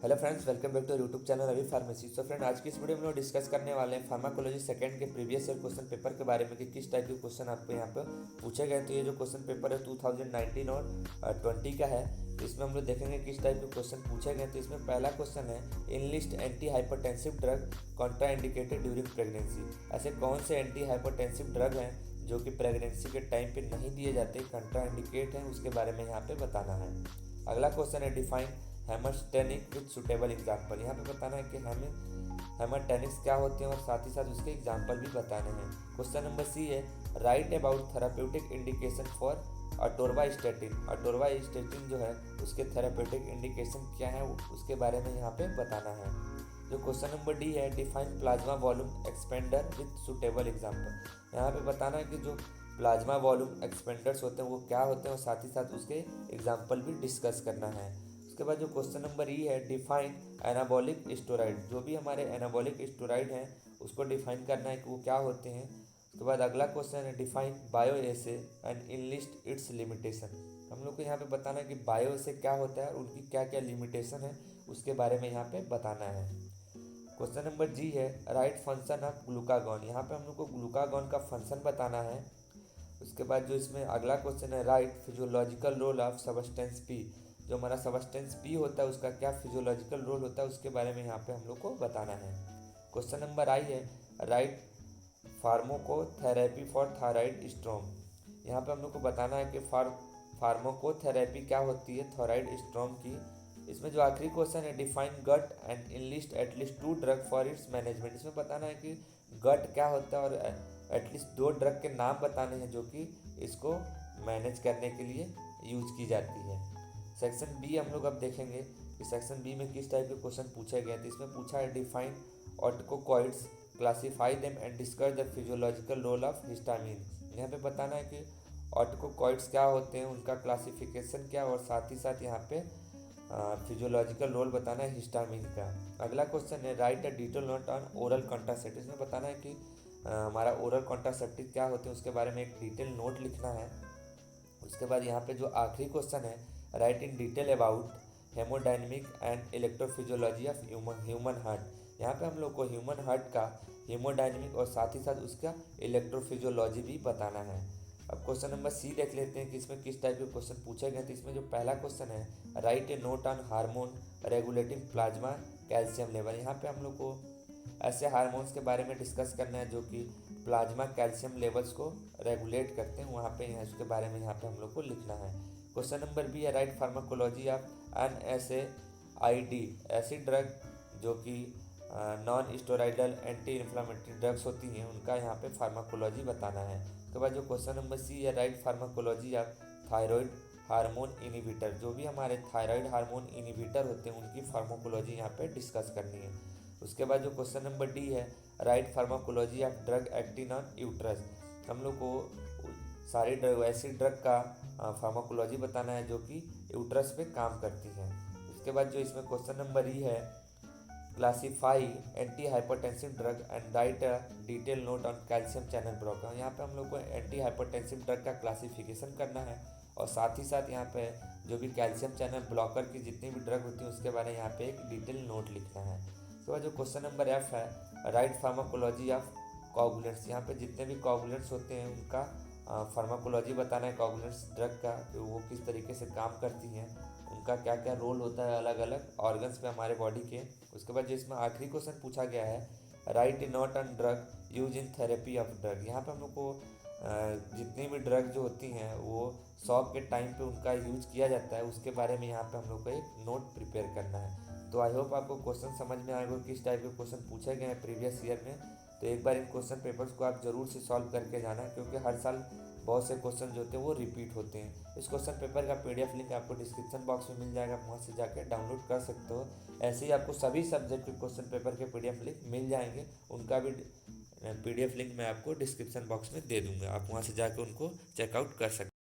Hello friends, welcome back to YouTube channel Ravi pharmacy. So friend, आज की इस video में लोग डिस्कस करने वाले हैं फार्माकोलॉजी सेकंड के प्रीवियस ईयर क्वेश्चन पेपर के बारे में कि किस टाइप के क्वेश्चन आपको यहाँ पे पूछे गए। तो ये जो क्वेश्चन पेपर है 2019 और 20 का है। तो इसमें हम लोग देखेंगे किस टाइप के क्वेश्चन पूछे गए। तो इसमें पहला क्वेश्चन है, enlist anti hypertensive drug Contra indicated during pregnancy. ऐसे कौन से एंटी हाइपरटेंसिव ड्रग हैं जो कि प्रेगनेंसी के टाइम पे नहीं दिए जाते, कंट्रा इंडिकेट हैं, उसके बारे में यहाँ पे बताना है। अगला क्वेश्चन है, डिफाइन हेमरटेनिक विद सुटेबल एग्जाम्पल। यहाँ पे बताना है कि हेमरटेनिक्स क्या होते हैं और साथ ही साथ उसके एग्जाम्पल भी बताने हैं। क्वेश्चन नंबर सी है, write about therapeutic indication for atorvastatin. Atorvastatin जो है उसके थेराप्यूटिक इंडिकेशन क्या है उसके बारे में यहाँ पे बताना है। जो क्वेश्चन नंबर डी है, define plasma volume expander with suitable example. यहाँ पे बताना है कि जो प्लाज्मा वॉल्यूम एक्सपेंडर्स होते हैं वो क्या होते हैं और साथ ही साथ उसके एग्जाम्पल भी डिस्कस करना है। उसके बाद जो क्वेश्चन नंबर ई है, डिफाइन एनाबॉलिक स्टेरॉइड। जो भी हमारे एनाबॉलिक स्टेरॉइड हैं उसको डिफाइन करना है कि वो क्या होते हैं। उसके बाद अगला क्वेश्चन है, define bio essay and enlist it's limitation. हम लोग को यहाँ पे बताना है कि बायो एसे क्या होता है और उनकी क्या क्या लिमिटेशन है उसके बारे में यहाँ पे बताना है। क्वेश्चन नंबर जी है, राइट फंक्शन ऑफ ग्लूकागॉन। यहाँ पे हम लोग को ग्लूकागॉन का फंक्शन बताना है। उसके बाद जो इसमें अगला क्वेश्चन है, write physiological role of substance P. जो हमारा सब्सटेंस पी होता है उसका क्या फिजियोलॉजिकल रोल होता है उसके बारे में यहाँ पे हम लोग को बताना है। क्वेश्चन नंबर आई है, राइट फार्माकोथेरेपी फॉर थायराइड स्ट्रोम। यहाँ पे हम लोग को बताना है कि फार्माकोथेरेपी क्या होती है थायराइड स्ट्रोम की। इसमें जो आखिरी क्वेश्चन है, define gut and enlist at least 2 drug for its management. इसमें बताना है कि गट क्या होता है और एटलीस्ट 2 ड्रग के नाम बताने हैं जो कि इसको मैनेज करने के लिए यूज की जाती है। सेक्शन बी हम लोग अब देखेंगे कि सेक्शन बी में किस टाइप के क्वेश्चन पूछे गए। तो इसमें पूछा है, define autacoids, classify them and discuss the physiological role of histamine. यहाँ पे बताना है कि ऑटोकोकॉइड्स क्या होते हैं, उनका क्लासिफिकेशन क्या, और साथ ही साथ यहाँ पे फिजियोलॉजिकल रोल बताना है हिस्टामिन का। अगला क्वेश्चन है, right a detail note on oral contraceptive. इसमें बताना है कि हमारा ओरल कॉन्ट्रासेप्टिव क्या होते हैं उसके बारे में एक डिटेल नोट लिखना है। उसके बाद यहाँ पे जो आखिरी क्वेश्चन है, write in detail about haemodynamic and electrophysiology of human heart. यहाँ पे हम लोग को ह्यूमन हार्ट का हेमोडाइनमिक और साथ ही साथ उसका इलेक्ट्रोफिजियोलॉजी भी बताना है। अब क्वेश्चन नंबर सी देख लेते हैं कि इसमें किस टाइप के क्वेश्चन पूछे गए। तो इसमें जो पहला क्वेश्चन है, right A note on hormone regulating plasma calcium level. यहाँ पे हम लोग को ऐसे हार्मोन्स के बारे में डिस्कस करना है जो कि प्लाज्मा कैल्शियम लेवल्स को रेगुलेट करते हैं। वहाँ पे इसके बारे में यहाँ पे हम लोग को लिखना है। क्वेश्चन नंबर बी है, राइट फार्माकोलॉजी ऑफ NSAID। ऐसी ड्रग जो कि non steroidal anti inflammatory drugs होती हैं उनका यहाँ पे फार्माकोलॉजी बताना है। उसके बाद जो क्वेश्चन नंबर सी है, right pharmacology of thyroid hormone inhibitor. जो भी हमारे थायराइड हार्मोन इनिबिटर होते हैं उनकी फार्माकोलॉजी यहाँ पे डिस्कस करनी है। उसके बाद जो क्वेश्चन नंबर डी है, right pharmacology of drug acting on uterus. हम लोग को सारी ड्रग ऐसी ड्रग का फार्माकोलॉजी बताना है जो कि यूट्रस पे काम करती है। उसके बाद जो इसमें क्वेश्चन नंबर ई है, classify anti hypertensive drug and right a detail note on calcium channel blocker. यहाँ पे हम लोग को एंटी हाइपरटेंसिव ड्रग का क्लासिफिकेशन करना है और साथ ही साथ यहाँ पे जो भी कैल्शियम चैनल ब्लॉकर की जितनी भी ड्रग होती है उसके बारे में यहाँ पे एक डिटेल नोट लिखना है। उसके बाद जो क्वेश्चन नंबर एफ है, राइट फार्माकोलॉजी ऑफ कोगुलेंट्स। यहाँ पे जितने भी कोगुलेंट्स होते हैं उनका फार्माकोलॉजी बताना है कोगुलेंट्स ड्रग का, कि वो किस तरीके से काम करती हैं, उनका क्या क्या रोल होता है अलग अलग ऑर्गन्स पे हमारे बॉडी के। उसके बाद जो इसमें आखिरी क्वेश्चन पूछा गया है, right A note on drug use in therapy of drug. यहाँ पे हम लोग को जितनी भी ड्रग जो होती हैं वो शॉक के टाइम पे उनका यूज किया जाता है उसके बारे में यहाँ पे हम लोग को एक नोट प्रिपेयर करना है। तो आई होप आपको क्वेश्चन समझ में आएगा किस टाइप के क्वेश्चन पूछे गए हैं प्रीवियस ईयर में। तो एक बार इन क्वेश्चन पेपर्स को आप ज़रूर से सॉल्व करके जाना, क्योंकि हर साल बहुत से क्वेश्चन जो होते हैं वो रिपीट होते हैं। इस क्वेश्चन पेपर का PDF लिंक आपको डिस्क्रिप्शन बॉक्स में मिल जाएगा, आप वहाँ से जाकर डाउनलोड कर सकते हो। ऐसे ही आपको सभी सब्जेक्ट के क्वेश्चन पेपर के PDF लिंक मिल जाएंगे, उनका भी PDF लिंक मैं आपको डिस्क्रिप्शन बॉक्स में दे दूँगा, आप वहाँ से जाकर उनको चेकआउट कर सकते हैं।